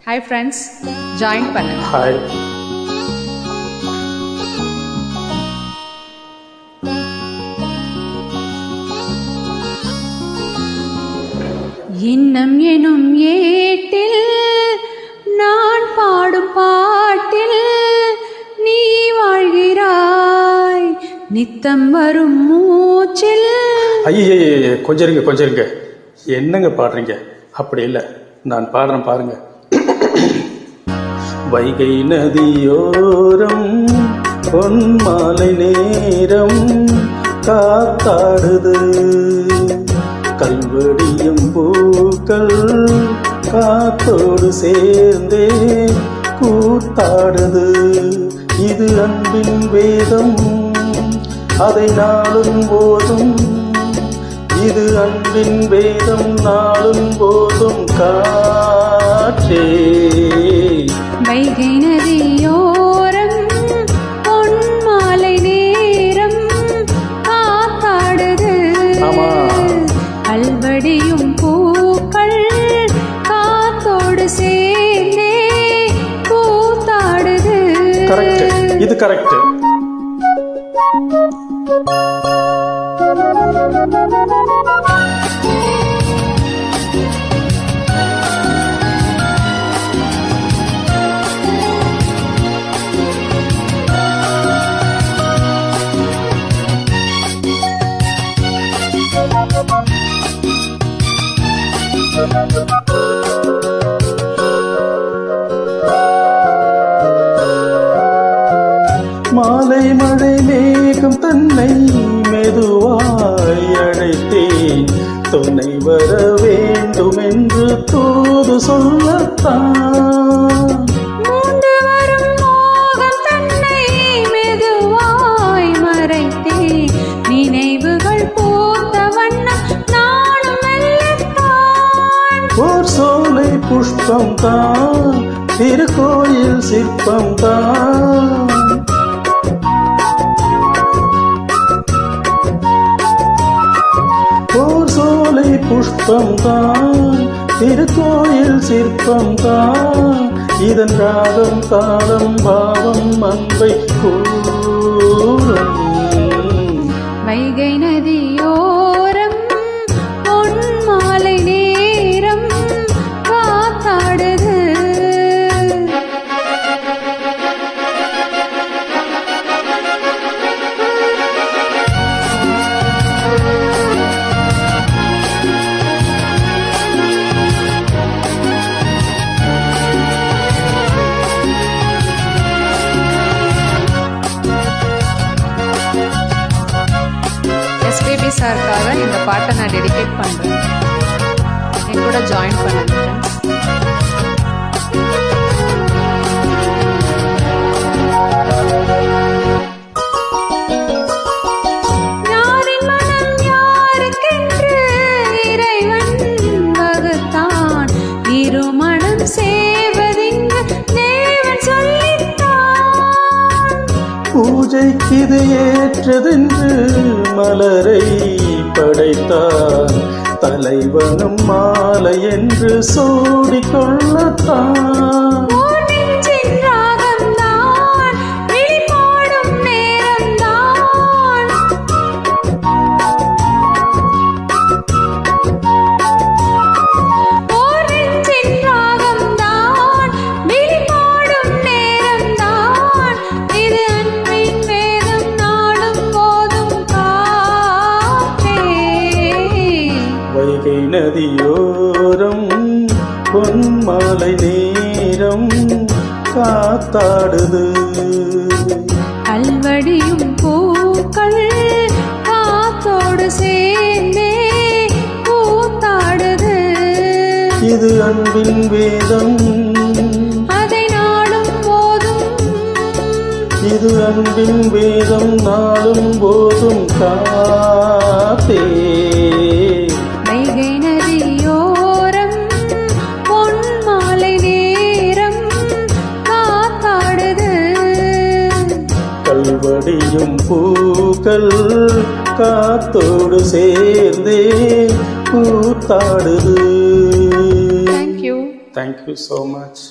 Hi friends, join பண்ணுங்க. Hi. இன்னம் எனும் ஏட்டில் நான் பாடும் பாட்டில் நீ வாழ்கிறாய் நித்தம் வரும் மூச்சில். ஐயே கொஞ்சம் இருங்க என்னங்க பாடுறீங்க? அப்படி இல்லை, நான் பாடுறேன் பாருங்க. வைகை நதியோரம் பொன்மாலை நேரம் காத்தாடுது, கல்வடியும் பூக்கள் காத்தோடு சேர்ந்தே கூத்தாடுது. இது அன்பின் வேதம், அதை நாளும் போதும். இது அன்பின் வேதம், நாளும் போதும். காற்றே வைகை நதியோரம் பொன்மாலை நேரம் காத்தாடுது, கல்வடியும் பூக்கள் காத்தோடு சேர்ந்தே கூத்தாடுது. கரெக்ட், இது கரெக்ட். மாலை மழை மேகம் தன்னை மெதுவாய் அழைத்தேன், துணை வர வேண்டும் என்று தூது சொல்லத்தான். மூண்டு வரும் மோகம் தன்னை மெதுவாய் மறைத்தேன், நினைவுகள் பூத்த வண்ணம் நானும் மெல்லத்தான். ஓர் சோலை புஷ்பம் தான், திருக்கோயில் சிற்பம் தான். ஓர் சோலை புஷ்பம் தான், திருக்கோயில் சிற்பம் தான். இதன் ராகம் தாளம் பாவம் அன்பை கூறும். வைகை நதியோரம் பொன்மாலை நேரம் காத்தாடுது. எஸ்பிபி சாருக்காக இந்த பாட்டை நான் டெடிகேட் பண்ணுறேன். என் கூட ஜாயின் பண்ணுங்க ஃப்ரெண்ட்ஸ். யாரின் மனம் யாருக்கென்று இறைவன் வகுத்தான், இரு மனம் சேவதிங்கு தேவன் சொல்லித்தான். பூஜைக்கு இது ஏற்றதென்று மலரை படைத்தான், தலைவனும் மாலை என்று சூடிக்கொள்ளத்தான். ஓர் நெஞ்சின் ராகம்தான், விழிபாடும் நேரம்தான். ஓர் நெஞ்சின் ராகம்தான், விழிபாடும் நேரம்தான். இது அன்பின் வேதம், நாளும் போதும். காற்றே வைகை நதியோரம் பொன்மாலை நேரம் காத்தாடுது, கல்வடியும் பூக்கள் காத்தோடு சேர்ந்தே கூத்தாடுது. இது அன்பின் வேதம், அதை நாளும் போதும். இது அன்பின் வேதம், நாளும் போதும். காத்தே வைகை நதியோரம் பொன்மாலை நேரம் காத்தாடுது, கல்வடியும் பூக்கள் காத்தோடு சேர்ந்தே கூத்தாடுது. Thank you. Thank you so much.